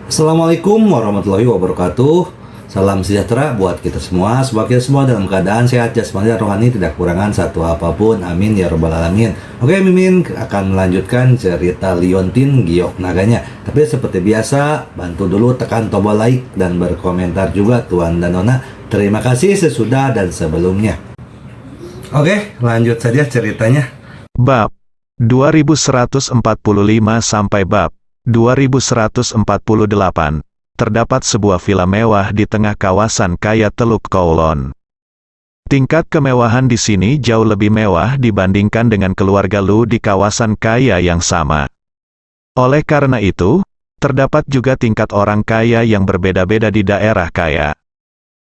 Assalamualaikum warahmatullahi wabarakatuh. Salam sejahtera buat kita semua. Semoga kita semua dalam keadaan sehat jasmani dan rohani, tidak kekurangan satu apapun. Amin ya robbal alamin. Oke, Mimin akan melanjutkan cerita Liontin Giok Naganya. Tapi seperti biasa, bantu dulu tekan tombol like dan berkomentar juga Tuan dan Nona. Terima kasih sesudah dan sebelumnya. Oke, lanjut saja ceritanya. Bab 2145 sampai bab 2148. Terdapat sebuah villa mewah di tengah kawasan kaya Teluk Kowloon. Tingkat kemewahan di sini jauh lebih mewah dibandingkan dengan keluarga Lu di kawasan kaya yang sama. Oleh karena itu, terdapat juga tingkat orang kaya yang berbeda-beda di daerah kaya.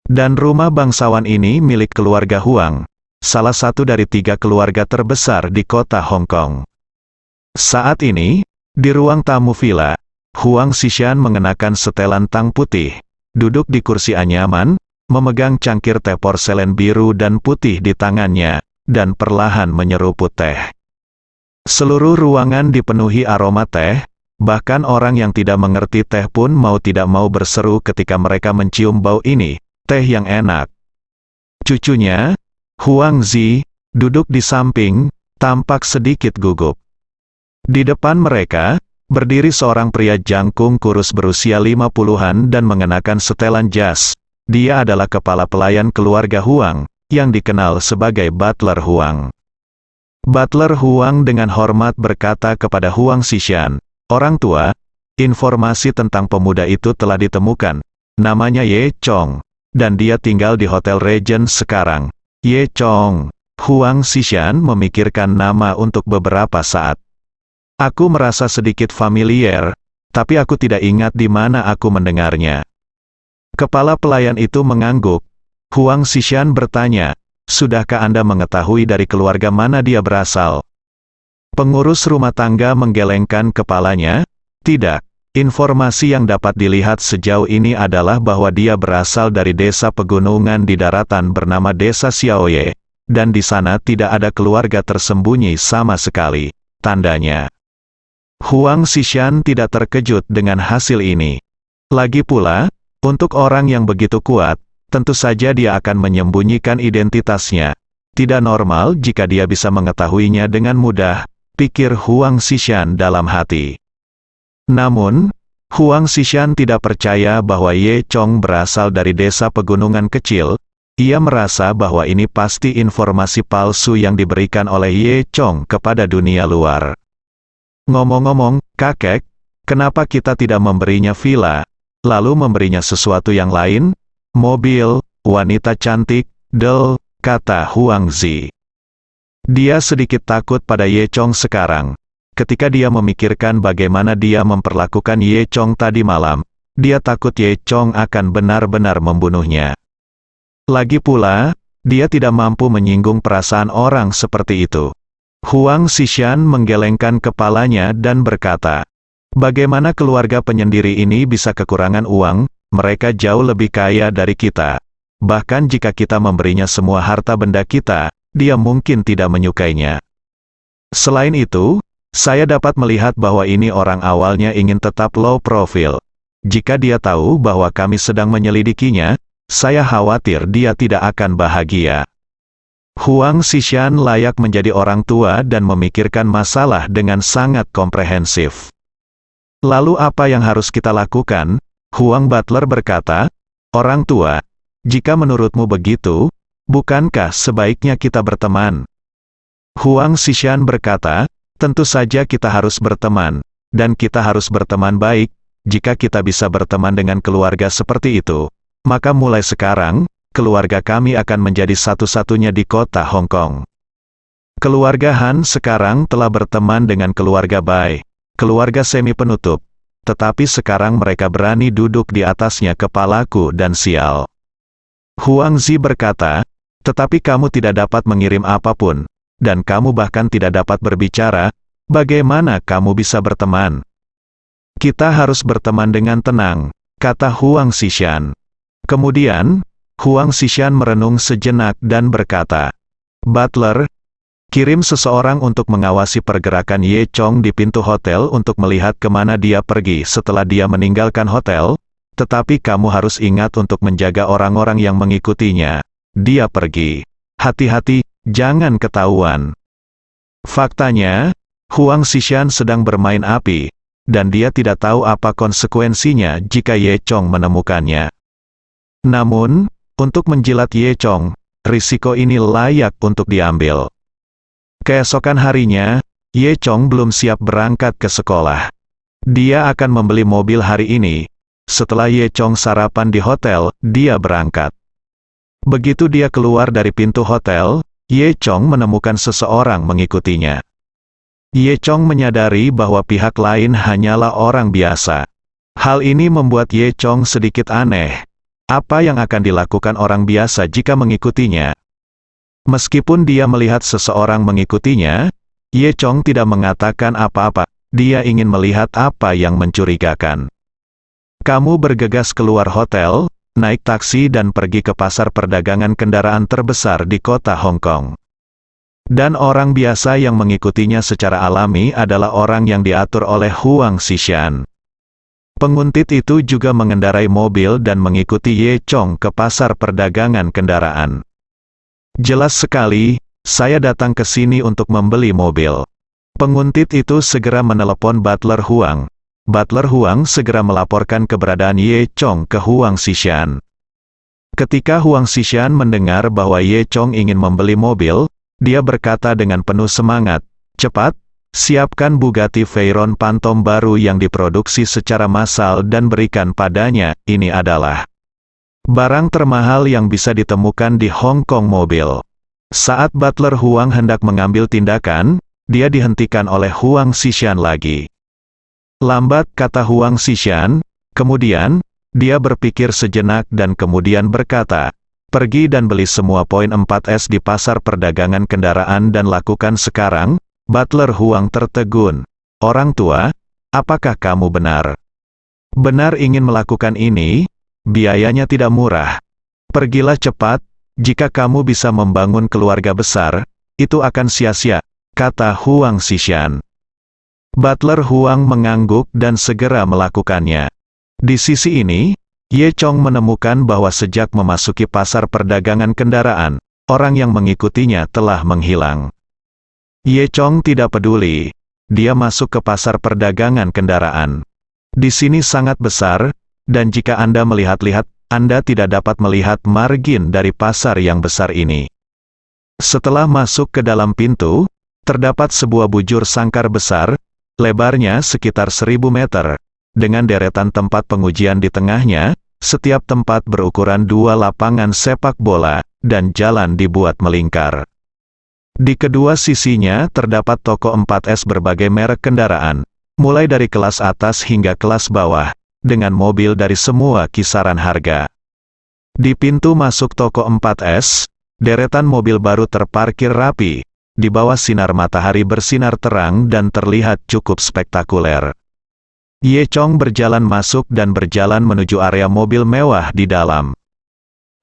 Dan rumah bangsawan ini milik keluarga Huang, salah satu dari 3 keluarga terbesar di kota Hong Kong. Saat ini, di ruang tamu villa, Huang Xishan mengenakan setelan tang putih, duduk di kursi anyaman, memegang cangkir teh porselen biru dan putih di tangannya, dan perlahan menyeruput teh. Seluruh ruangan dipenuhi aroma teh, bahkan orang yang tidak mengerti teh pun mau tidak mau berseru ketika mereka mencium bau ini, teh yang enak. Cucunya, Huang Zi, duduk di samping, tampak sedikit gugup. Di depan mereka, berdiri seorang pria jangkung kurus berusia 50-an dan mengenakan setelan jas. Dia adalah kepala pelayan keluarga Huang, yang dikenal sebagai Butler Huang. Butler Huang dengan hormat berkata kepada Huang Xishan, "Orang tua, informasi tentang pemuda itu telah ditemukan. Namanya Ye Chong, dan dia tinggal di Hotel Regent sekarang." Ye Chong. Huang Xishan memikirkan nama untuk beberapa saat. "Aku merasa sedikit familiar, tapi aku tidak ingat di mana aku mendengarnya." Kepala pelayan itu mengangguk. Huang Xishan bertanya, "Sudahkah Anda mengetahui dari keluarga mana dia berasal?" Pengurus rumah tangga menggelengkan kepalanya. "Tidak. Informasi yang dapat dilihat sejauh ini adalah bahwa dia berasal dari desa pegunungan di daratan bernama Desa Xiaoye, dan di sana tidak ada keluarga tersembunyi sama sekali." Tandanya. Huang Xishan tidak terkejut dengan hasil ini. Lagi pula, untuk orang yang begitu kuat, tentu saja dia akan menyembunyikan identitasnya. Tidak normal jika dia bisa mengetahuinya dengan mudah, pikir Huang Xishan dalam hati. Namun, Huang Xishan tidak percaya bahwa Ye Chong berasal dari desa pegunungan kecil. Ia merasa bahwa ini pasti informasi palsu yang diberikan oleh Ye Chong kepada dunia luar. "Ngomong-ngomong, kakek, kenapa kita tidak memberinya villa, lalu memberinya sesuatu yang lain? Mobil, wanita cantik, kata Huang Zi. Dia sedikit takut pada Ye Chong sekarang. Ketika dia memikirkan bagaimana dia memperlakukan Ye Chong tadi malam, dia takut Ye Chong akan benar-benar membunuhnya. Lagi pula, dia tidak mampu menyinggung perasaan orang seperti itu." Huang Xishan menggelengkan kepalanya dan berkata, "Bagaimana keluarga penyendiri ini bisa kekurangan uang? Mereka jauh lebih kaya dari kita. Bahkan jika kita memberinya semua harta benda kita, dia mungkin tidak menyukainya. Selain itu, saya dapat melihat bahwa ini orang awalnya ingin tetap low profile. Jika dia tahu bahwa kami sedang menyelidikinya, saya khawatir dia tidak akan bahagia." Huang Xishan layak menjadi orang tua dan memikirkan masalah dengan sangat komprehensif. "Lalu apa yang harus kita lakukan?" Huang Butler berkata, "Orang tua, jika menurutmu begitu, bukankah sebaiknya kita berteman?" Huang Xishan berkata, "Tentu saja kita harus berteman, dan kita harus berteman baik. Jika kita bisa berteman dengan keluarga seperti itu, maka mulai sekarang, keluarga kami akan menjadi satu-satunya di kota Hong Kong. Keluarga Han sekarang telah berteman dengan keluarga Bai, keluarga semi penutup, tetapi sekarang mereka berani duduk di atasnya kepalaku dan sial." Huang Zi berkata, "Tetapi kamu tidak dapat mengirim apapun, dan kamu bahkan tidak dapat berbicara, bagaimana kamu bisa berteman?" "Kita harus berteman dengan tenang," kata Huang Xishan. Kemudian, Huang Xishan merenung sejenak dan berkata, "Butler, Kirim seseorang untuk mengawasi pergerakan Ye Chong di pintu hotel untuk melihat kemana dia pergi setelah dia meninggalkan hotel, tetapi kamu harus ingat untuk menjaga orang-orang yang mengikutinya. Dia pergi. Hati-hati, jangan ketahuan. Faktanya, Huang Xishan sedang bermain api, dan dia tidak tahu apa konsekuensinya jika Ye Chong menemukannya. Namun, untuk menjilat Ye Chong, risiko ini layak untuk diambil. Keesokan harinya, Ye Chong belum siap berangkat ke sekolah. Dia akan membeli mobil hari ini. Setelah Ye Chong sarapan di hotel, dia berangkat. Begitu dia keluar dari pintu hotel, Ye Chong menemukan seseorang mengikutinya. Ye Chong menyadari bahwa pihak lain hanyalah orang biasa. Hal ini membuat Ye Chong sedikit aneh. Apa yang akan dilakukan orang biasa jika mengikutinya? Meskipun dia melihat seseorang mengikutinya, Ye Chong tidak mengatakan apa-apa. Dia ingin melihat apa yang mencurigakan. Kamu bergegas keluar hotel, naik taksi dan pergi ke pasar perdagangan kendaraan terbesar di kota Hong Kong. Dan orang biasa yang mengikutinya secara alami adalah orang yang diatur oleh Huang Xishan. Penguntit itu juga mengendarai mobil dan mengikuti Ye Chong ke pasar perdagangan kendaraan. Jelas sekali, saya datang ke sini untuk membeli mobil. Penguntit itu segera menelepon Butler Huang. Butler Huang segera melaporkan keberadaan Ye Chong ke Huang Xishan. Ketika Huang Xishan mendengar bahwa Ye Chong ingin membeli mobil, dia berkata dengan penuh semangat, "Cepat, siapkan Bugatti Veyron Phantom baru yang diproduksi secara massal dan berikan padanya. Ini adalah barang termahal yang bisa ditemukan di Hong Kong mobil." Saat Butler Huang hendak mengambil tindakan, dia dihentikan oleh Huang Xishan lagi. "Lambat," kata Huang Xishan. Kemudian, dia berpikir sejenak dan kemudian berkata, "Pergi dan beli semua poin 4S di pasar perdagangan kendaraan dan lakukan sekarang." Butler Huang tertegun. "Orang tua, apakah kamu benar ingin melakukan ini? Biayanya tidak murah. Pergilah cepat, jika kamu bisa membangun keluarga besar, itu akan sia-sia," kata Huang Xishan. Butler Huang mengangguk dan segera melakukannya. Di sisi ini, Ye Chong menemukan bahwa sejak memasuki pasar perdagangan kendaraan, orang yang mengikutinya telah menghilang. Ye Chong tidak peduli. Dia masuk ke pasar perdagangan kendaraan. Di sini sangat besar, dan jika Anda melihat-lihat, Anda tidak dapat melihat margin dari pasar yang besar ini. Setelah masuk ke dalam pintu, terdapat sebuah bujur sangkar besar, lebarnya sekitar 1000 meter, dengan deretan tempat pengujian di tengahnya. Setiap tempat berukuran 2 lapangan sepak bola, dan jalan dibuat melingkar. Di kedua sisinya terdapat toko 4S berbagai merek kendaraan, mulai dari kelas atas hingga kelas bawah, dengan mobil dari semua kisaran harga. Di pintu masuk toko 4S, deretan mobil baru terparkir rapi, di bawah sinar matahari bersinar terang dan terlihat cukup spektakuler. Ye Chong berjalan masuk dan berjalan menuju area mobil mewah di dalam.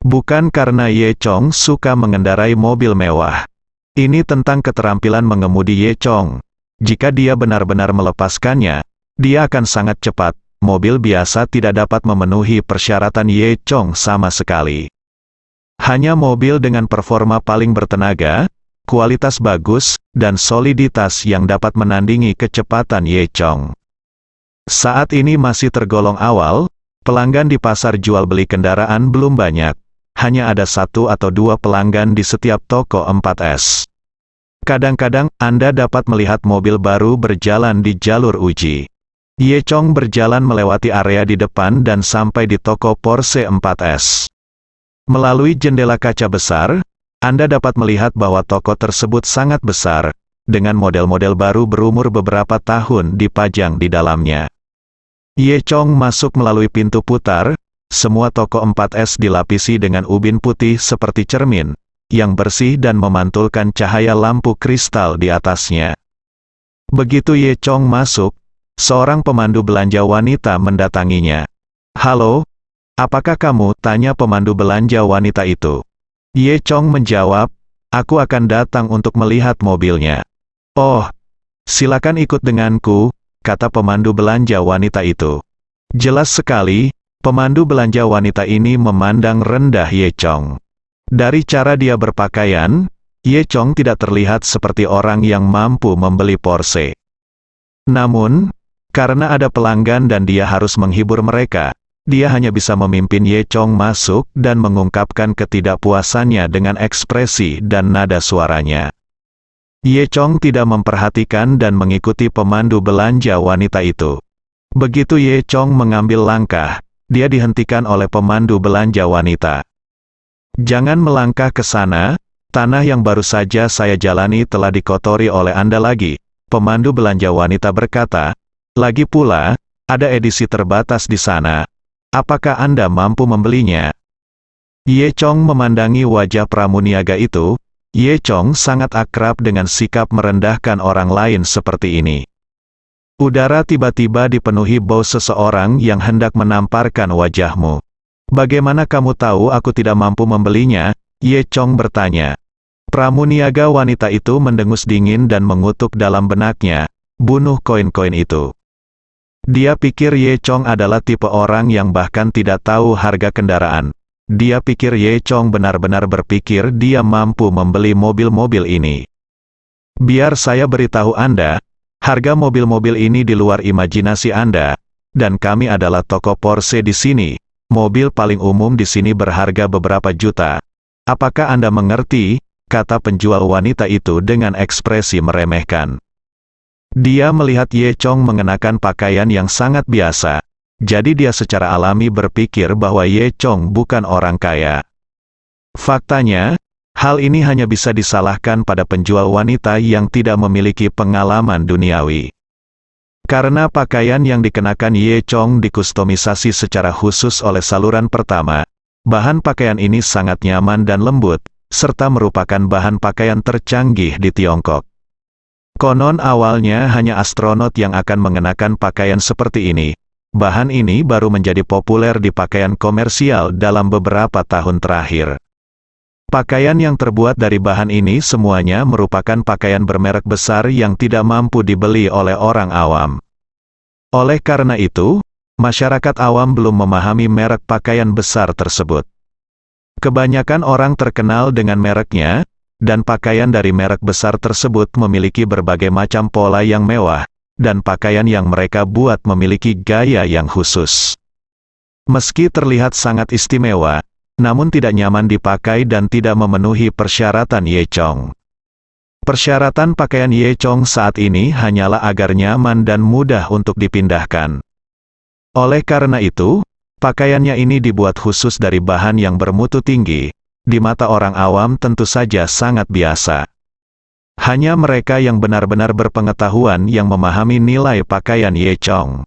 Bukan karena Ye Chong suka mengendarai mobil mewah. Ini tentang keterampilan mengemudi Ye Chong. Jika dia benar-benar melepaskannya, dia akan sangat cepat. Mobil biasa tidak dapat memenuhi persyaratan Ye Chong sama sekali. Hanya mobil dengan performa paling bertenaga, kualitas bagus, dan soliditas yang dapat menandingi kecepatan Ye Chong. Saat ini masih tergolong awal, pelanggan di pasar jual beli kendaraan belum banyak. Hanya ada 1 atau 2 pelanggan di setiap toko 4S. Kadang-kadang, Anda dapat melihat mobil baru berjalan di jalur uji. Ye Chong berjalan melewati area di depan dan sampai di toko Porsche 4S. Melalui jendela kaca besar, Anda dapat melihat bahwa toko tersebut sangat besar, dengan model-model baru berumur beberapa tahun dipajang di dalamnya. Ye Chong masuk melalui pintu putar. Semua toko 4S dilapisi dengan ubin putih seperti cermin, yang bersih dan memantulkan cahaya lampu kristal di atasnya. Begitu Ye Chong masuk, seorang pemandu belanja wanita mendatanginya. "Halo, apakah kamu?" tanya pemandu belanja wanita itu. Ye Chong menjawab, Aku akan datang untuk melihat mobilnya. Oh, silakan ikut denganku, kata pemandu belanja wanita itu. Jelas sekali, pemandu belanja wanita ini memandang rendah Ye Chong. Dari cara dia berpakaian, Ye Chong tidak terlihat seperti orang yang mampu membeli Porsche. Namun, karena ada pelanggan dan dia harus menghibur mereka, dia hanya bisa memimpin Ye Chong masuk dan mengungkapkan ketidakpuasannya dengan ekspresi dan nada suaranya. Ye Chong tidak memperhatikan dan mengikuti pemandu belanja wanita itu. Begitu Ye Chong mengambil langkah, dia dihentikan oleh pemandu belanja wanita. Jangan melangkah ke sana, tanah yang baru saja saya jalani telah dikotori oleh Anda lagi, pemandu belanja wanita berkata. Lagi pula, ada edisi terbatas di sana. Apakah Anda mampu membelinya? Ye Chong memandangi wajah pramuniaga itu. Ye Chong sangat akrab dengan sikap merendahkan orang lain seperti ini. Udara tiba-tiba dipenuhi bau seseorang yang hendak menamparkan wajahmu. Bagaimana kamu tahu aku tidak mampu membelinya? Ye Chong bertanya. Pramuniaga wanita itu mendengus dingin dan mengutuk dalam benaknya, bunuh koin-koin itu. Dia pikir Ye Chong adalah tipe orang yang bahkan tidak tahu harga kendaraan. Dia pikir Ye Chong benar-benar berpikir dia mampu membeli mobil-mobil ini. Biar saya beritahu Anda, harga mobil-mobil ini di luar imajinasi Anda, dan kami adalah toko Porsche di sini. Mobil paling umum di sini berharga beberapa juta. Apakah Anda mengerti? Kata penjual wanita itu dengan ekspresi meremehkan. Dia melihat Ye Chong mengenakan pakaian yang sangat biasa. Jadi dia secara alami berpikir bahwa Ye Chong bukan orang kaya. Faktanya, hal ini hanya bisa disalahkan pada penjual wanita yang tidak memiliki pengalaman duniawi. Karena pakaian yang dikenakan Ye Chong dikustomisasi secara khusus oleh saluran pertama, bahan pakaian ini sangat nyaman dan lembut, serta merupakan bahan pakaian tercanggih di Tiongkok. Konon awalnya hanya astronot yang akan mengenakan pakaian seperti ini. Bahan ini baru menjadi populer di pakaian komersial dalam beberapa tahun terakhir. Pakaian yang terbuat dari bahan ini semuanya merupakan pakaian bermerek besar yang tidak mampu dibeli oleh orang awam. Oleh karena itu, masyarakat awam belum memahami merek pakaian besar tersebut. Kebanyakan orang terkenal dengan mereknya, dan pakaian dari merek besar tersebut memiliki berbagai macam pola yang mewah, dan pakaian yang mereka buat memiliki gaya yang khusus. Meski terlihat sangat istimewa, namun tidak nyaman dipakai dan tidak memenuhi persyaratan Ye Chong. Persyaratan pakaian Ye Chong saat ini hanyalah agar nyaman dan mudah untuk dipindahkan. Oleh karena itu, pakaiannya ini dibuat khusus dari bahan yang bermutu tinggi. Di mata orang awam tentu saja sangat biasa. Hanya mereka yang benar-benar berpengetahuan yang memahami nilai pakaian Ye Chong.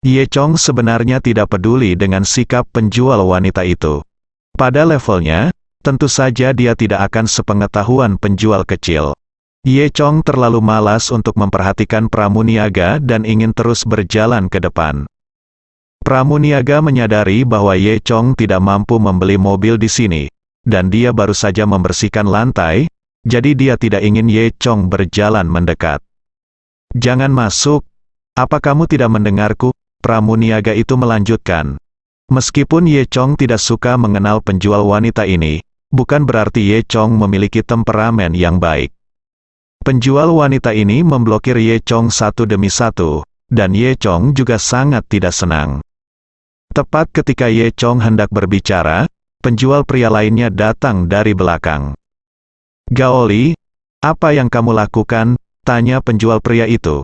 Ye Chong sebenarnya tidak peduli dengan sikap penjual wanita itu. Pada levelnya, tentu saja dia tidak akan sepengetahuan penjual kecil. Ye Chong terlalu malas untuk memperhatikan pramuniaga dan ingin terus berjalan ke depan. Pramuniaga menyadari bahwa Ye Chong tidak mampu membeli mobil di sini, dan dia baru saja membersihkan lantai, jadi dia tidak ingin Ye Chong berjalan mendekat. Jangan masuk. Apa kamu tidak mendengarku? Pramuniaga itu melanjutkan. Meskipun Ye Chong tidak suka mengenal penjual wanita ini, bukan berarti Ye Chong memiliki temperamen yang baik. Penjual wanita ini memblokir Ye Chong satu demi satu, dan Ye Chong juga sangat tidak senang. Tepat ketika Ye Chong hendak berbicara, penjual pria lainnya datang dari belakang. Gaoli, apa yang kamu lakukan? Tanya penjual pria itu.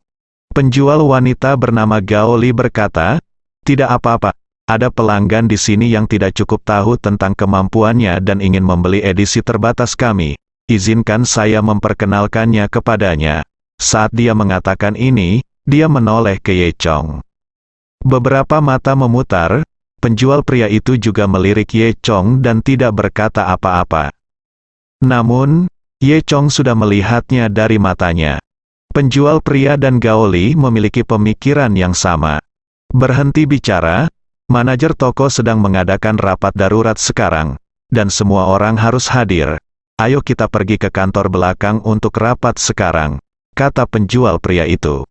Penjual wanita bernama Gaoli berkata, tidak apa-apa. Ada pelanggan di sini yang tidak cukup tahu tentang kemampuannya dan ingin membeli edisi terbatas kami. Izinkan saya memperkenalkannya kepadanya. Saat dia mengatakan ini, dia menoleh ke Ye Chong. Beberapa mata memutar, penjual pria itu juga melirik Ye Chong dan tidak berkata apa-apa. Namun, Ye Chong sudah melihatnya dari matanya. Penjual pria dan Gaoli memiliki pemikiran yang sama. Berhenti bicara. Manajer toko sedang mengadakan rapat darurat sekarang, dan semua orang harus hadir. ayo kita pergi ke kantor belakang untuk rapat sekarang, kata penjual pria itu.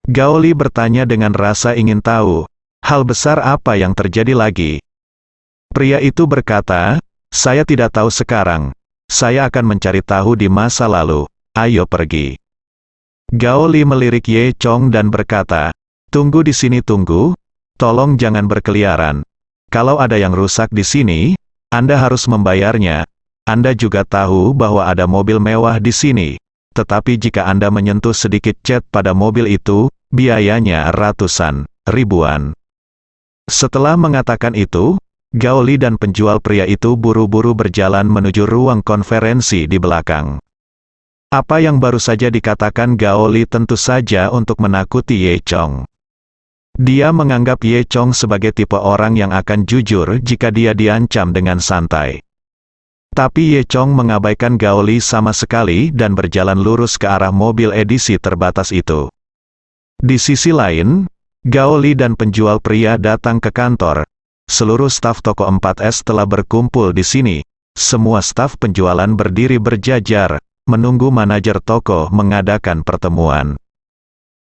Gaoli bertanya dengan rasa ingin tahu, hal besar apa yang terjadi lagi? Pria itu berkata, saya tidak tahu sekarang, saya akan mencari tahu di masa lalu, ayo pergi. Gaoli melirik Ye Chong dan berkata, tunggu di sini tunggu, tolong jangan berkeliaran. Kalau ada yang rusak di sini, Anda harus membayarnya. Anda juga tahu bahwa ada mobil mewah di sini. Tetapi jika Anda menyentuh sedikit cat pada mobil itu, biayanya ratusan, ribuan. Setelah mengatakan itu, Gaoli dan penjual pria itu buru-buru berjalan menuju ruang konferensi di belakang. Apa yang baru saja dikatakan Gaoli tentu saja untuk menakuti Ye Chong. Dia menganggap Ye Chong sebagai tipe orang yang akan jujur jika dia diancam dengan santai. Tapi Ye Chong mengabaikan Gaoli sama sekali dan berjalan lurus ke arah mobil edisi terbatas itu. Di sisi lain, Gaoli dan penjual pria datang ke kantor. Seluruh staf toko 4S telah berkumpul di sini. Semua staf penjualan berdiri berjajar, menunggu manajer toko mengadakan pertemuan.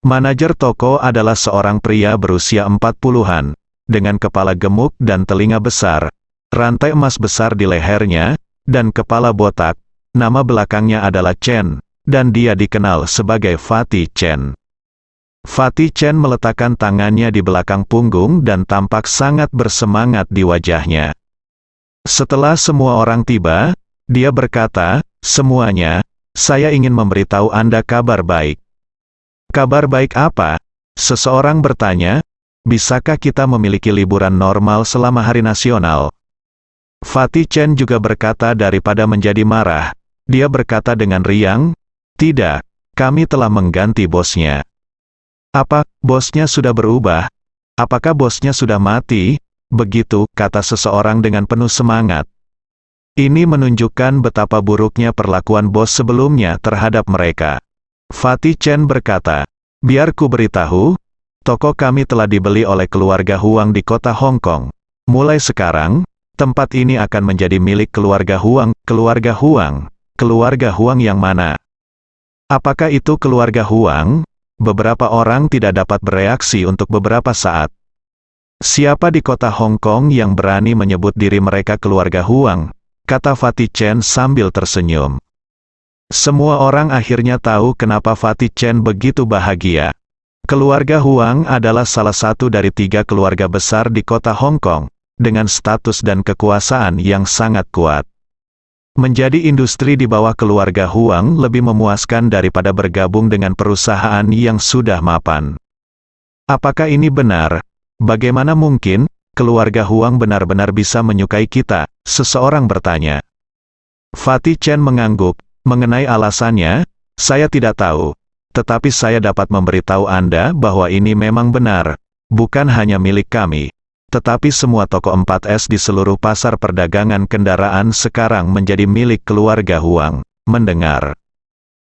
Manajer toko adalah seorang pria berusia 40-an, dengan kepala gemuk dan telinga besar, rantai emas besar di lehernya, dan kepala botak. Nama belakangnya adalah Chen, dan dia dikenal sebagai Fatty Chen. Fatty Chen meletakkan tangannya di belakang punggung dan tampak sangat bersemangat di wajahnya. Setelah semua orang tiba, dia berkata, semuanya, saya ingin memberitahu Anda kabar baik. Kabar baik apa? Seseorang bertanya, bisakah kita memiliki liburan normal selama hari nasional? Fatty Chen juga berkata daripada menjadi marah. Dia berkata dengan riang, tidak, kami telah mengganti bosnya. Apa, bosnya sudah berubah? Apakah bosnya sudah mati? Begitu, kata seseorang dengan penuh semangat. Ini menunjukkan betapa buruknya perlakuan bos sebelumnya terhadap mereka. Fatty Chen berkata, biar ku beritahu, toko kami telah dibeli oleh keluarga Huang di kota Hong Kong. Mulai sekarang, tempat ini akan menjadi milik keluarga Huang. Keluarga Huang? Keluarga Huang yang mana? Apakah itu keluarga Huang? Beberapa orang tidak dapat bereaksi untuk beberapa saat. Siapa di kota Hong Kong yang berani menyebut diri mereka keluarga Huang? Kata Fatty Chen sambil tersenyum. Semua orang akhirnya tahu kenapa Fatty Chen begitu bahagia. Keluarga Huang adalah salah satu dari 3 keluarga besar di kota Hong Kong, dengan status dan kekuasaan yang sangat kuat. Menjadi industri di bawah keluarga Huang lebih memuaskan daripada bergabung dengan perusahaan yang sudah mapan. Apakah ini benar? Bagaimana mungkin keluarga Huang benar-benar bisa menyukai kita? Seseorang bertanya. Fatty Chen mengangguk. Mengenai alasannya, saya tidak tahu. Tetapi saya dapat memberitahu Anda bahwa ini memang benar. Bukan hanya milik kami. Tetapi semua toko 4S di seluruh pasar perdagangan kendaraan sekarang menjadi milik keluarga Huang. Mendengar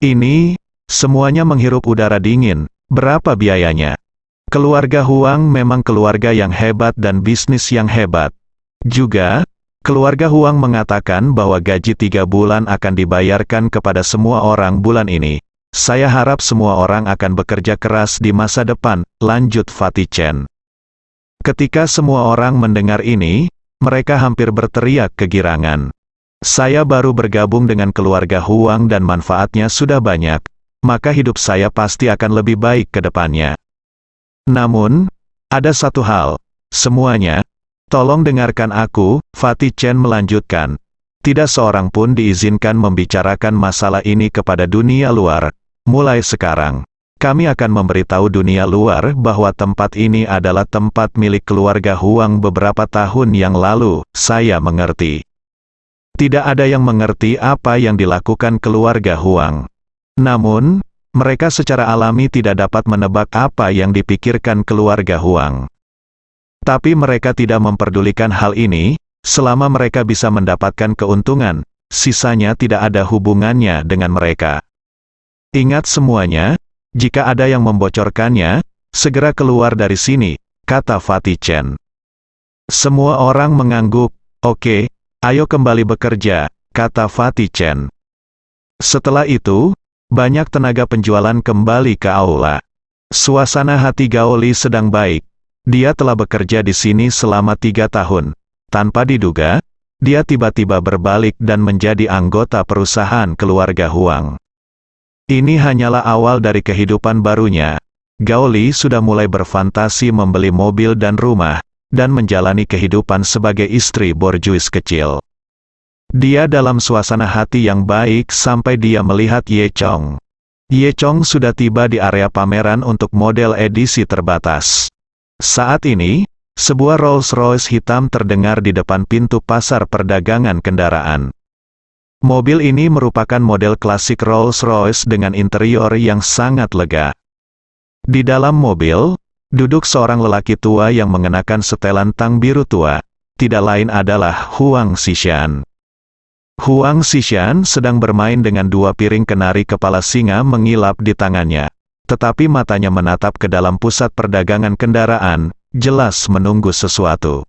ini, semuanya menghirup udara dingin. Berapa biayanya? Keluarga Huang memang keluarga yang hebat dan bisnis yang hebat. Juga, keluarga Huang mengatakan bahwa gaji 3 bulan akan dibayarkan kepada semua orang bulan ini. Saya harap semua orang akan bekerja keras di masa depan, lanjut Fatty Chen. Ketika semua orang mendengar ini, mereka hampir berteriak kegirangan. Saya baru bergabung dengan keluarga Huang dan manfaatnya sudah banyak, maka hidup saya pasti akan lebih baik ke depannya. Namun, ada satu hal, semuanya, tolong dengarkan aku, Fatty Chen melanjutkan. Tidak seorang pun diizinkan membicarakan masalah ini kepada dunia luar. Mulai sekarang, kami akan memberitahu dunia luar bahwa tempat ini adalah tempat milik keluarga Huang beberapa tahun yang lalu. Saya mengerti. Tidak ada yang mengerti apa yang dilakukan keluarga Huang. Namun, mereka secara alami tidak dapat menebak apa yang dipikirkan keluarga Huang. Tapi mereka tidak memperdulikan hal ini, selama mereka bisa mendapatkan keuntungan, sisanya tidak ada hubungannya dengan mereka. Ingat semuanya, jika ada yang membocorkannya, segera keluar dari sini, kata Fatty Chen. Semua orang mengangguk. Oke, ayo kembali bekerja, kata Fatih Chen. Setelah itu, banyak tenaga penjualan kembali ke aula. Suasana hati Gao Li sedang baik. Dia telah bekerja di sini selama 3 tahun. Tanpa diduga, dia tiba-tiba berbalik dan menjadi anggota perusahaan keluarga Huang. Ini hanyalah awal dari kehidupan barunya. Gao Li sudah mulai berfantasi membeli mobil dan rumah, dan menjalani kehidupan sebagai istri borjuis kecil. Dia dalam suasana hati yang baik sampai dia melihat Ye Chong. Ye Chong sudah tiba di area pameran untuk model edisi terbatas. Saat ini, sebuah Rolls-Royce hitam terdengar di depan pintu pasar perdagangan kendaraan. Mobil ini merupakan model klasik Rolls-Royce dengan interior yang sangat lega. Di dalam mobil, duduk seorang lelaki tua yang mengenakan setelan tang biru tua. Tidak lain adalah Huang Xishan. Huang Xishan sedang bermain dengan 2 piring kenari kepala singa mengilap di tangannya. Tetapi matanya menatap ke dalam pusat perdagangan kendaraan, jelas menunggu sesuatu.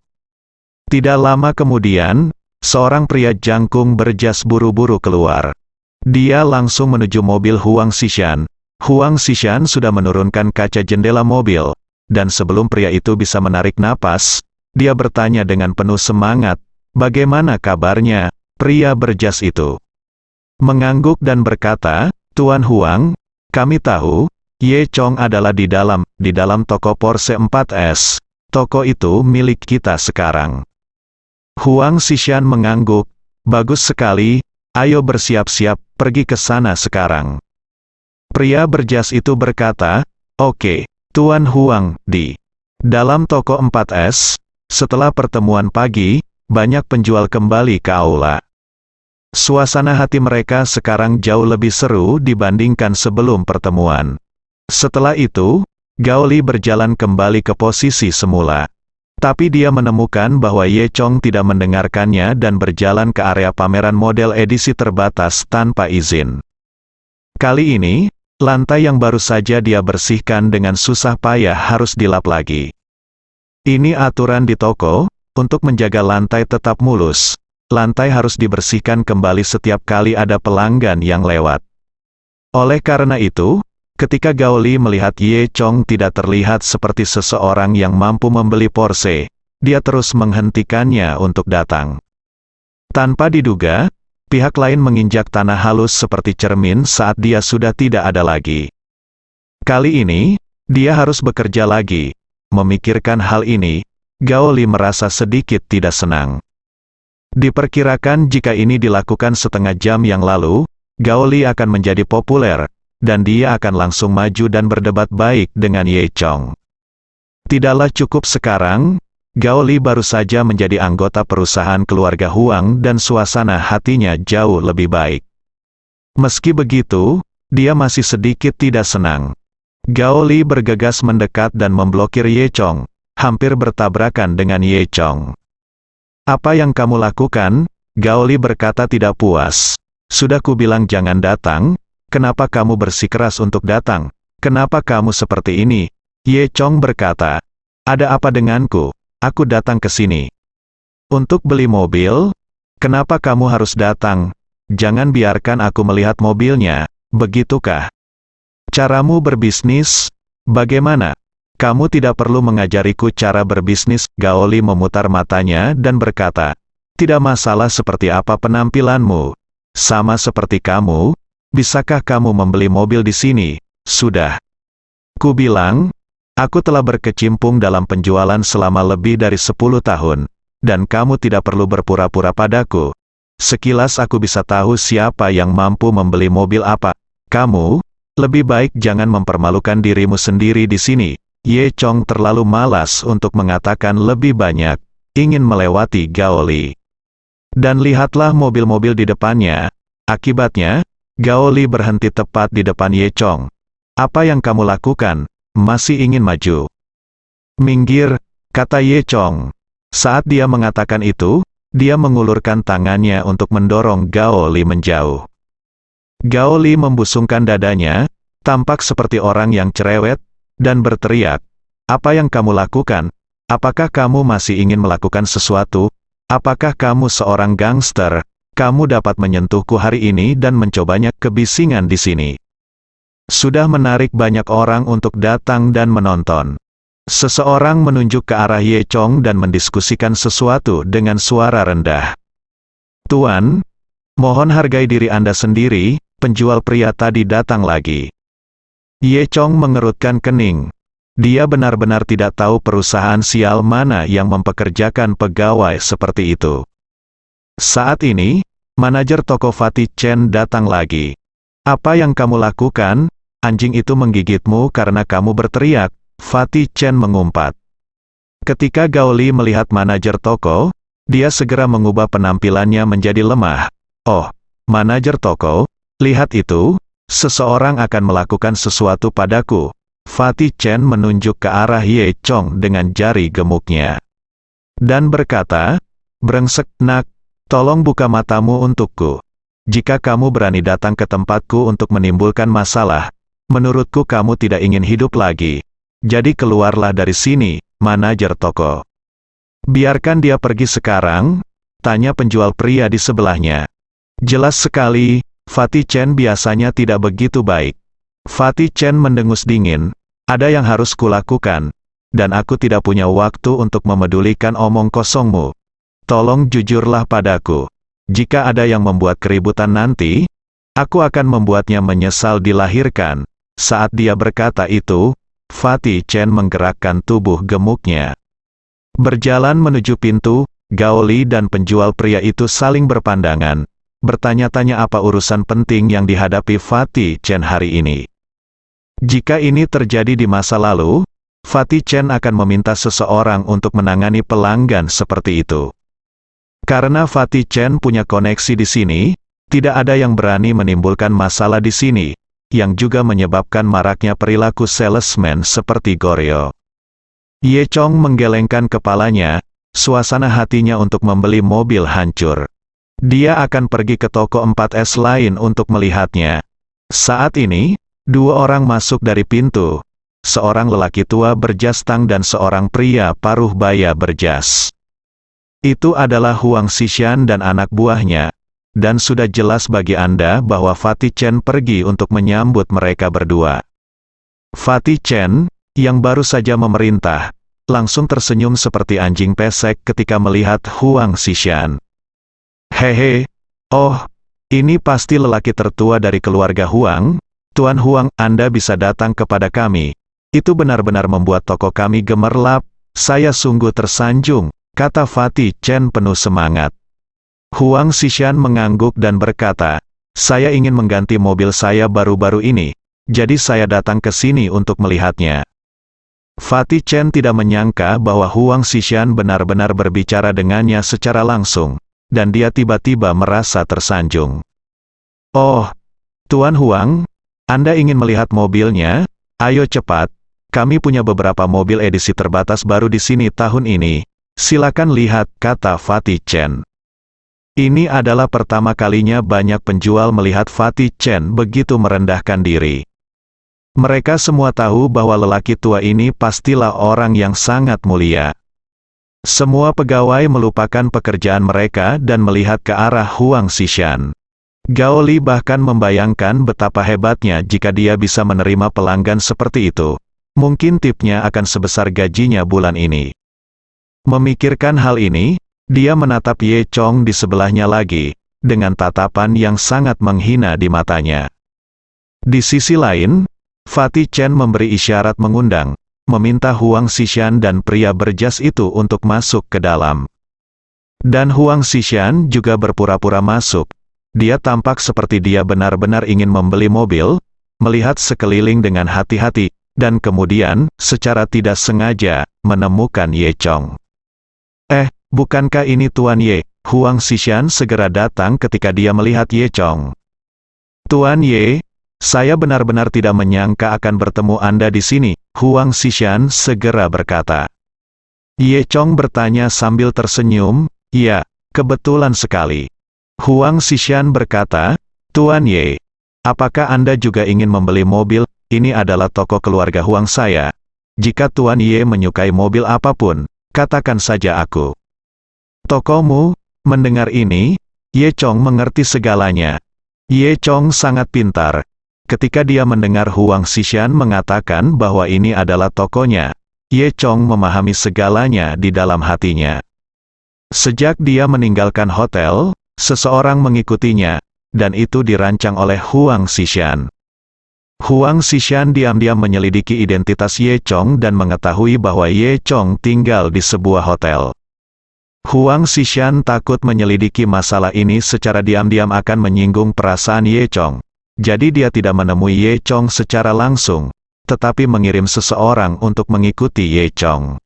Tidak lama kemudian, seorang pria jangkung berjas buru-buru keluar. Dia langsung menuju mobil Huang Xishan. Huang Xishan sudah menurunkan kaca jendela mobil, dan sebelum pria itu bisa menarik napas, dia bertanya dengan penuh semangat, "Bagaimana kabarnya?" Pria berjas itu mengangguk dan berkata, "Tuan Huang, kami tahu, Ye Chong adalah di dalam toko Porsche 4S. Toko itu milik kita sekarang." Huang Xishan mengangguk, "Bagus sekali, ayo bersiap-siap, pergi ke sana sekarang." Pria berjas itu berkata, "Oke, Tuan Huang, di dalam toko 4S." Setelah pertemuan pagi, banyak penjual kembali ke aula. Suasana hati mereka sekarang jauh lebih seru dibandingkan sebelum pertemuan. Setelah itu, Gao Li berjalan kembali ke posisi semula. Tapi dia menemukan bahwa Ye Chong tidak mendengarkannya dan berjalan ke area pameran model edisi terbatas tanpa izin. Kali ini, lantai yang baru saja dia bersihkan dengan susah payah harus dilap lagi. Ini aturan di toko, untuk menjaga lantai tetap mulus. Lantai harus dibersihkan kembali setiap kali ada pelanggan yang lewat. Oleh karena itu, ketika Gao Li melihat Ye Chong tidak terlihat seperti seseorang yang mampu membeli Porsche, dia terus menghentikannya untuk datang. Tanpa diduga, pihak lain menginjak tanah halus seperti cermin saat dia sudah tidak ada lagi. Kali ini, dia harus bekerja lagi. Memikirkan hal ini, Gao Li merasa sedikit tidak senang. Diperkirakan jika ini dilakukan setengah jam yang lalu, Gao Li akan menjadi populer, dan dia akan langsung maju dan berdebat baik dengan Ye Chong. Tidaklah cukup sekarang, Gao Li baru saja menjadi anggota perusahaan keluarga Huang dan suasana hatinya jauh lebih baik. Meski begitu, dia masih sedikit tidak senang. Gao Li bergegas mendekat dan memblokir Ye Chong, hampir bertabrakan dengan Ye Chong. "Apa yang kamu lakukan?" Gao Li berkata tidak puas. "Sudah kubilang jangan datang, kenapa kamu bersikeras untuk datang? Kenapa kamu seperti ini?" Ye Chong berkata, "Ada apa denganku? Aku datang ke sini untuk beli mobil. Kenapa kamu harus datang? Jangan biarkan aku melihat mobilnya, begitukah caramu berbisnis? Bagaimana? Kamu tidak perlu mengajariku cara berbisnis." Gao Li memutar matanya dan berkata, "Tidak masalah seperti apa penampilanmu. Sama seperti kamu, bisakah kamu membeli mobil di sini? Sudah. Ku bilang, aku telah berkecimpung dalam penjualan selama lebih dari 10 tahun, dan kamu tidak perlu berpura-pura padaku. Sekilas aku bisa tahu siapa yang mampu membeli mobil apa. Kamu, lebih baik jangan mempermalukan dirimu sendiri di sini." Ye Chong terlalu malas untuk mengatakan lebih banyak, ingin melewati Gao Li. Dan lihatlah mobil-mobil di depannya. Akibatnya, Gao Li berhenti tepat di depan Ye Chong. "Apa yang kamu lakukan? Masih ingin maju?" "Minggir," kata Ye Chong. Saat dia mengatakan itu, dia mengulurkan tangannya untuk mendorong Gao Li menjauh. Gao Li membusungkan dadanya, tampak seperti orang yang cerewet, dan berteriak, "Apa yang kamu lakukan? Apakah kamu masih ingin melakukan sesuatu? Apakah kamu seorang gangster?" kamu dapat menyentuhku hari ini dan mencobanya kebisingan di sini. Sudah menarik banyak orang untuk datang dan menonton. Seseorang menunjuk ke arah Ye Chong dan mendiskusikan sesuatu dengan suara rendah. Tuan, mohon hargai diri Anda sendiri, penjual pria tadi datang lagi. Ye Chong mengerutkan kening. Dia benar-benar tidak tahu perusahaan sial mana yang mempekerjakan pegawai seperti itu. Saat ini, manajer toko Fatih Chen datang lagi. Apa yang kamu lakukan? Anjing itu menggigitmu karena kamu berteriak, Fatih Chen mengumpat. Ketika Gao Li melihat manajer toko, dia segera mengubah penampilannya menjadi lemah. Oh, manajer toko, lihat itu, seseorang akan melakukan sesuatu padaku. Fatih Chen menunjuk ke arah Ye Chong dengan jari gemuknya. Dan berkata, brengsek nak, tolong buka matamu untukku. Jika kamu berani datang ke tempatku untuk menimbulkan masalah, menurutku kamu tidak ingin hidup lagi. Jadi keluarlah dari sini, manajer toko. Biarkan dia pergi sekarang, tanya penjual pria di sebelahnya. Jelas sekali, Fatih Chen biasanya tidak begitu baik. Fatih Chen mendengus dingin, ada yang harus kulakukan, dan aku tidak punya waktu untuk memedulikan omong kosongmu. Tolong jujurlah padaku. Jika ada yang membuat keributan nanti, aku akan membuatnya menyesal dilahirkan. Saat dia berkata itu, Fatih Chen menggerakkan tubuh gemuknya. Berjalan menuju pintu, Gao Li dan penjual pria itu saling berpandangan, bertanya-tanya apa urusan penting yang dihadapi Fatih Chen hari ini. Jika ini terjadi di masa lalu, Fatih Chen akan meminta seseorang untuk menangani pelanggan seperti itu. Karena Fatih Chen punya koneksi di sini, tidak ada yang berani menimbulkan masalah di sini, yang juga menyebabkan maraknya perilaku salesman seperti Goryo. Ye Chong menggelengkan kepalanya, suasana hatinya untuk membeli mobil hancur. Dia akan pergi ke toko 4S lain untuk melihatnya. Saat ini, dua orang masuk dari pintu, seorang lelaki tua berjas tang dan seorang pria paruh baya berjas. Itu adalah Huang Xishan dan anak buahnya, dan sudah jelas bagi Anda bahwa Fatih Chen pergi untuk menyambut mereka berdua. Fatih Chen, yang baru saja memerintah, langsung tersenyum seperti anjing pesek ketika melihat Huang Xishan. Hehe, oh, ini pasti lelaki tertua dari keluarga Huang. Tuan Huang, Anda bisa datang kepada kami. Itu benar-benar membuat toko kami gemerlap. Saya sungguh tersanjung, kata Fatih Chen penuh semangat. Huang Xishan mengangguk dan berkata, saya ingin mengganti mobil saya baru-baru ini, jadi saya datang ke sini untuk melihatnya. Fatih Chen tidak menyangka bahwa Huang Xishan benar-benar berbicara dengannya secara langsung, dan dia tiba-tiba merasa tersanjung. Oh, Tuan Huang, Anda ingin melihat mobilnya? Ayo cepat, kami punya beberapa mobil edisi terbatas baru di sini tahun ini. Silakan lihat, kata Fatih Chen. Ini adalah pertama kalinya banyak penjual melihat Fatih Chen begitu merendahkan diri. Mereka semua tahu bahwa lelaki tua ini pastilah orang yang sangat mulia. Semua pegawai melupakan pekerjaan mereka dan melihat ke arah Huang Xishan. Gao Li bahkan membayangkan betapa hebatnya jika dia bisa menerima pelanggan seperti itu. Mungkin tipnya akan sebesar gajinya bulan ini. Memikirkan hal ini, dia menatap Ye Chong di sebelahnya lagi, dengan tatapan yang sangat menghina di matanya. Di sisi lain, Fatih Chen memberi isyarat mengundang, meminta Huang Xishan dan pria berjas itu untuk masuk ke dalam. Dan Huang Xishan juga berpura-pura masuk. Dia tampak seperti dia benar-benar ingin membeli mobil, melihat sekeliling dengan hati-hati, dan kemudian, secara tidak sengaja, menemukan Ye Chong. Bukankah ini Tuan Ye? Huang Xishan segera datang ketika dia melihat Ye Chong. Tuan Ye, saya benar-benar tidak menyangka akan bertemu Anda di sini, Huang Xishan segera berkata. Ye Chong bertanya sambil tersenyum, ya, kebetulan sekali. Huang Xishan berkata, Tuan Ye, apakah Anda juga ingin membeli mobil? Ini adalah toko keluarga Huang saya. Jika Tuan Ye menyukai mobil apapun, katakan saja aku. Tokomu, mendengar ini, Ye Chong mengerti segalanya. Ye Chong sangat pintar. Ketika dia mendengar Huang Xishan mengatakan bahwa ini adalah tokonya, Ye Chong memahami segalanya di dalam hatinya. Sejak dia meninggalkan hotel, seseorang mengikutinya, dan itu dirancang oleh Huang Xishan. Huang Xishan diam-diam menyelidiki identitas Ye Chong dan mengetahui bahwa Ye Chong tinggal di sebuah hotel. Huang Xishan takut menyelidiki masalah ini secara diam-diam akan menyinggung perasaan Ye Chong. Jadi dia tidak menemui Ye Chong secara langsung, tetapi mengirim seseorang untuk mengikuti Ye Chong.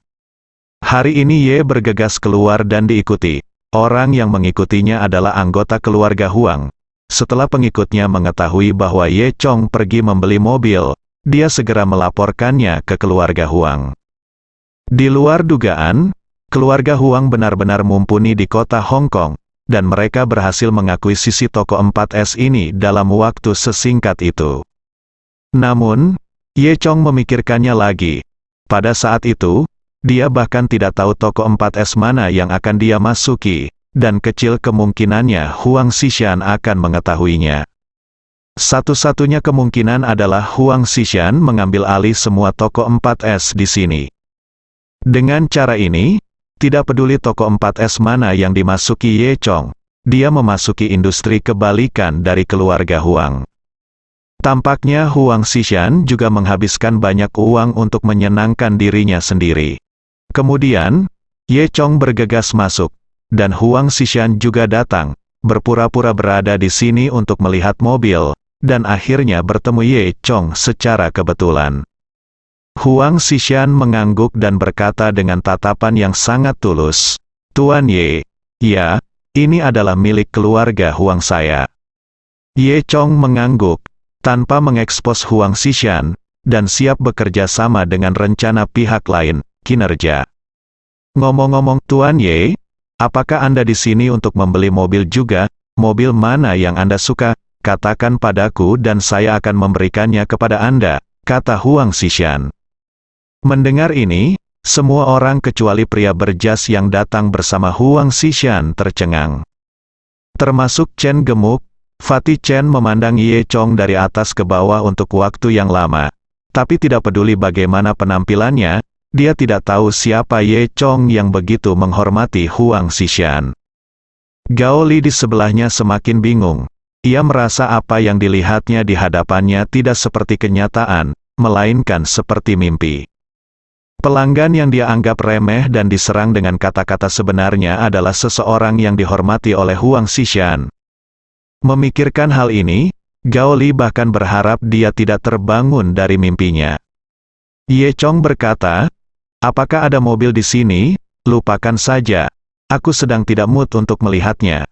Hari ini Ye bergegas keluar dan diikuti. Orang yang mengikutinya adalah anggota keluarga Huang. Setelah pengikutnya mengetahui bahwa Ye Chong pergi membeli mobil, dia segera melaporkannya ke keluarga Huang. Di luar dugaan, keluarga Huang benar-benar mumpuni di kota Hong Kong, dan mereka berhasil mengakuisisi toko 4S ini dalam waktu sesingkat itu. Namun, Ye Chong memikirkannya lagi. Pada saat itu, dia bahkan tidak tahu toko 4S mana yang akan dia masuki, dan kecil kemungkinannya Huang Xishan akan mengetahuinya. Satu-satunya kemungkinan adalah Huang Xishan mengambil alih semua toko 4S di sini. Dengan cara ini, tidak peduli toko 4S mana yang dimasuki Ye Chong, dia memasuki industri kebalikan dari keluarga Huang. Tampaknya Huang Xishan juga menghabiskan banyak uang untuk menyenangkan dirinya sendiri. Kemudian, Ye Chong bergegas masuk, dan Huang Xishan juga datang, berpura-pura berada di sini untuk melihat mobil, dan akhirnya bertemu Ye Chong secara kebetulan. Huang Xishan mengangguk dan berkata dengan tatapan yang sangat tulus, "Tuan Ye, ya, ini adalah milik keluarga Huang saya." Ye Chong mengangguk, tanpa mengekspos Huang Xishan, dan siap bekerja sama dengan rencana pihak lain, kinerja. "Ngomong-ngomong Tuan Ye, apakah Anda di sini untuk membeli mobil juga? Mobil mana yang Anda suka? Katakan padaku dan saya akan memberikannya kepada Anda," kata Huang Xishan. Mendengar ini, semua orang kecuali pria berjas yang datang bersama Huang Xishan tercengang. Termasuk Chen gemuk. Fatih Chen memandang Ye Chong dari atas ke bawah untuk waktu yang lama. Tapi tidak peduli bagaimana penampilannya, dia tidak tahu siapa Ye Chong yang begitu menghormati Huang Xishan. Gao Li di sebelahnya semakin bingung. Ia merasa apa yang dilihatnya di hadapannya tidak seperti kenyataan, melainkan seperti mimpi. Pelanggan yang dia anggap remeh dan diserang dengan kata-kata sebenarnya adalah seseorang yang dihormati oleh Huang Xishan. Memikirkan hal ini, Gao Li bahkan berharap dia tidak terbangun dari mimpinya. Ye Chong berkata, "Apakah ada mobil di sini? Lupakan saja. Aku sedang tidak mood untuk melihatnya."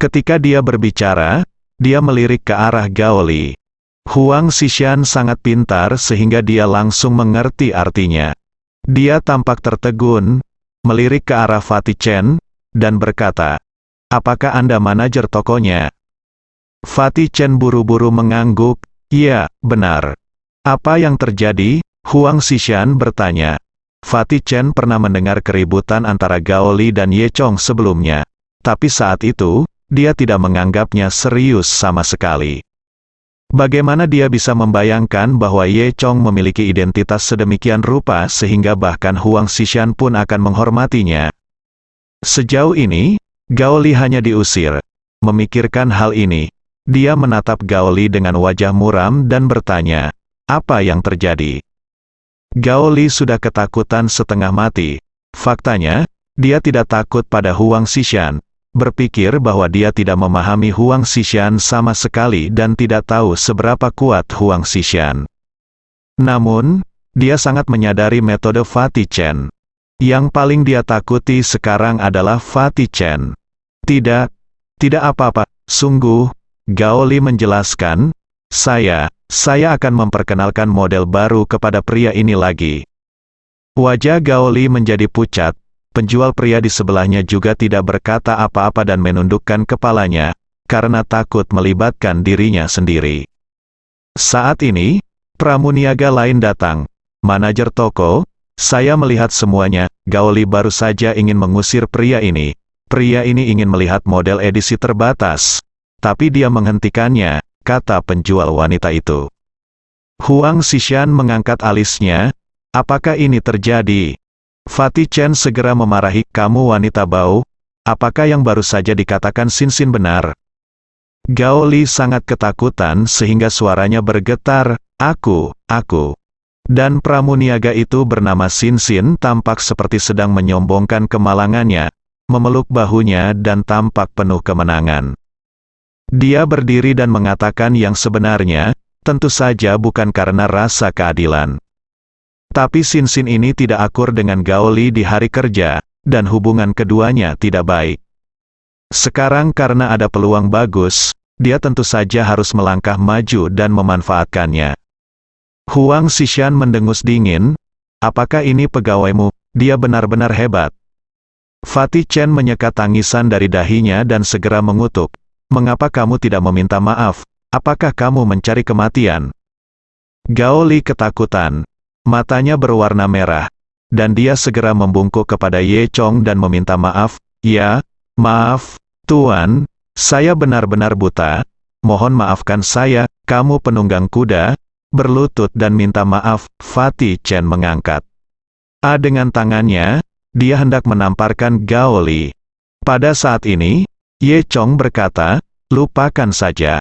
Ketika dia berbicara, dia melirik ke arah Gao Li. Huang Xishan sangat pintar sehingga dia langsung mengerti artinya. Dia tampak tertegun, melirik ke arah Fatih Chen, dan berkata, "Apakah Anda manajer tokonya?" Fatih Chen buru-buru mengangguk, "Ya, benar." "Apa yang terjadi?" Huang Xishan bertanya. Fatih Chen pernah mendengar keributan antara Gao Li dan Ye Chong sebelumnya, tapi saat itu, dia tidak menganggapnya serius sama sekali. Bagaimana dia bisa membayangkan bahwa Ye Chong memiliki identitas sedemikian rupa sehingga bahkan Huang Xishan pun akan menghormatinya? Sejauh ini, Gao Li hanya diusir. Memikirkan hal ini, dia menatap Gao Li dengan wajah muram dan bertanya, "Apa yang terjadi?" Gao Li sudah ketakutan setengah mati. Faktanya, dia tidak takut pada Huang Xishan. Berpikir bahwa dia tidak memahami Huang Xishan sama sekali dan tidak tahu seberapa kuat Huang Xishan. Namun, dia sangat menyadari metode Fatih Chen. Yang paling dia takuti sekarang adalah Fatih Chen. Tidak apa-apa, sungguh, Gao Li menjelaskan, saya akan memperkenalkan model baru kepada pria ini lagi." Wajah Gao Li menjadi pucat. Penjual pria di sebelahnya juga tidak berkata apa-apa dan menundukkan kepalanya, karena takut melibatkan dirinya sendiri. Saat ini, pramuniaga lain datang. "Manajer toko, saya melihat semuanya." Gao Li baru saja ingin mengusir pria ini, pria ini ingin melihat model edisi terbatas. Tapi dia menghentikannya, kata penjual wanita itu. Huang Xishan mengangkat alisnya. Apakah ini terjadi? Fatih Chen segera memarahi, kamu wanita bau, apakah yang baru saja dikatakan Xin benar? Gao Li sangat ketakutan sehingga suaranya bergetar, aku. Dan pramuniaga itu bernama Xin tampak seperti sedang menyombongkan kemalangannya, memeluk bahunya dan tampak penuh kemenangan. Dia berdiri dan mengatakan yang sebenarnya, tentu saja bukan karena rasa keadilan. Tapi Xin ini tidak akur dengan Gao Li di hari kerja, dan hubungan keduanya tidak baik. Sekarang karena ada peluang bagus, dia tentu saja harus melangkah maju dan memanfaatkannya. Huang Xishan mendengus dingin, apakah ini pegawaimu? Dia benar-benar hebat. Fatih Chen menyekat tangisan dari dahinya dan segera mengutuk. Mengapa kamu tidak meminta maaf? Apakah kamu mencari kematian? Gao Li ketakutan. Matanya berwarna merah. Dan dia segera membungkuk kepada Ye Chong dan meminta maaf. Ya, maaf, Tuan. Saya benar-benar buta. Mohon maafkan saya, kamu penunggang kuda. Berlutut dan minta maaf. Fatih Chen mengangkat dengan tangannya. Dia hendak menamparkan Gao Li. Pada saat ini, Ye Chong berkata, lupakan saja.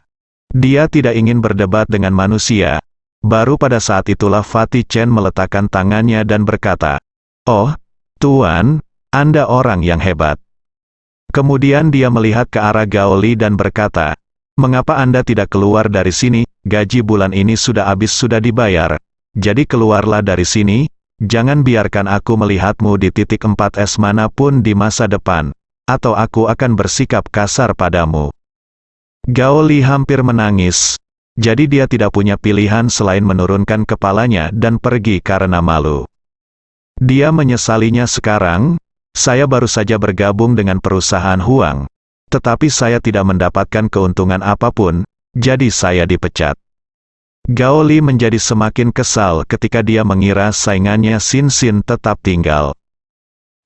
Dia tidak ingin berdebat dengan manusia. Baru pada saat itulah Fatih Chen meletakkan tangannya dan berkata, oh, Tuan, Anda orang yang hebat. Kemudian dia melihat ke arah Gao Li dan berkata, mengapa Anda tidak keluar dari sini? Gaji bulan ini sudah habis, sudah dibayar. Jadi keluarlah dari sini. Jangan biarkan aku melihatmu di titik 4S manapun di masa depan, atau aku akan bersikap kasar padamu. Gao Li hampir menangis, jadi dia tidak punya pilihan selain menurunkan kepalanya dan pergi karena malu. Dia menyesalinya sekarang, saya baru saja bergabung dengan perusahaan Huang, tetapi saya tidak mendapatkan keuntungan apapun, jadi saya dipecat. Gao Li menjadi semakin kesal ketika dia mengira saingannya Xin tetap tinggal.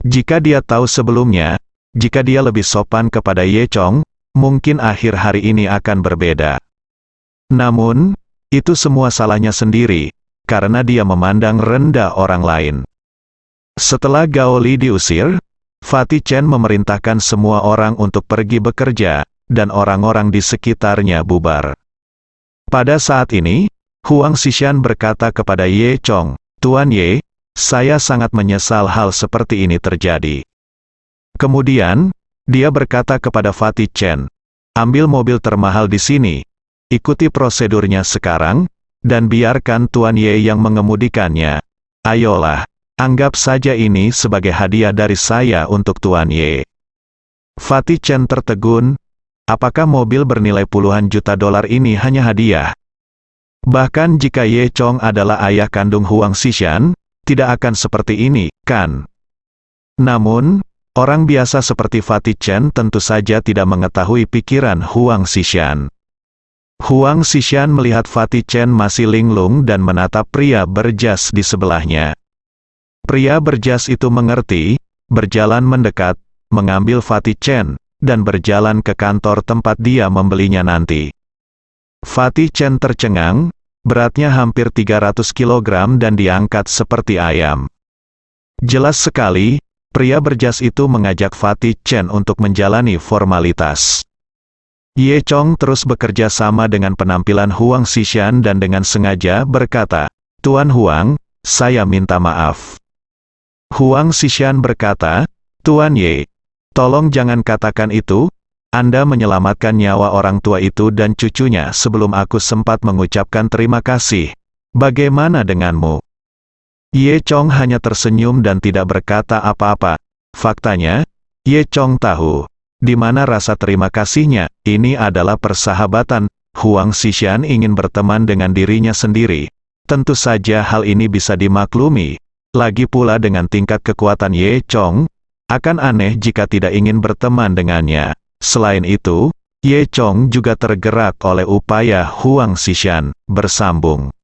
Jika dia tahu sebelumnya, jika dia lebih sopan kepada Ye Chong, mungkin akhir hari ini akan berbeda. Namun, itu semua salahnya sendiri, karena dia memandang rendah orang lain. Setelah Gao Li diusir, Fatih Chen memerintahkan semua orang untuk pergi bekerja, dan orang-orang di sekitarnya bubar. Pada saat ini, Huang Xishan berkata kepada Ye Chong, Tuan Ye, saya sangat menyesal hal seperti ini terjadi. Kemudian, dia berkata kepada Fatih Chen, ambil mobil termahal di sini, ikuti prosedurnya sekarang, dan biarkan Tuan Ye yang mengemudikannya. Ayolah, anggap saja ini sebagai hadiah dari saya untuk Tuan Ye. Fatih Chen tertegun, apakah mobil bernilai puluhan juta dolar ini hanya hadiah? Bahkan jika Ye Chong adalah ayah kandung Huang Xishan, tidak akan seperti ini, kan? Namun, orang biasa seperti Fatih Chen tentu saja tidak mengetahui pikiran Huang Xishan. Huang Xishan melihat Fatih Chen masih linglung dan menatap pria berjas di sebelahnya. Pria berjas itu mengerti, berjalan mendekat, mengambil Fatih Chen, dan berjalan ke kantor tempat dia membelinya nanti. Fatih Chen tercengang, beratnya hampir 300 kg dan diangkat seperti ayam. Jelas sekali, pria berjas itu mengajak Fatih Chen untuk menjalani formalitas. Ye Chong terus bekerja sama dengan penampilan Huang Xishan dan dengan sengaja berkata, Tuan Huang, saya minta maaf. Huang Xishan berkata, Tuan Ye, tolong jangan katakan itu, Anda menyelamatkan nyawa orang tua itu dan cucunya sebelum aku sempat mengucapkan terima kasih. Bagaimana denganmu? Ye Chong hanya tersenyum dan tidak berkata apa-apa. Faktanya, Ye Chong tahu, di mana rasa terima kasihnya. Ini adalah persahabatan. Huang Xishan ingin berteman dengan dirinya sendiri. Tentu saja hal ini bisa dimaklumi. Lagi pula dengan tingkat kekuatan Ye Chong, akan aneh jika tidak ingin berteman dengannya. Selain itu, Ye Chong juga tergerak oleh upaya Huang Xishan bersambung.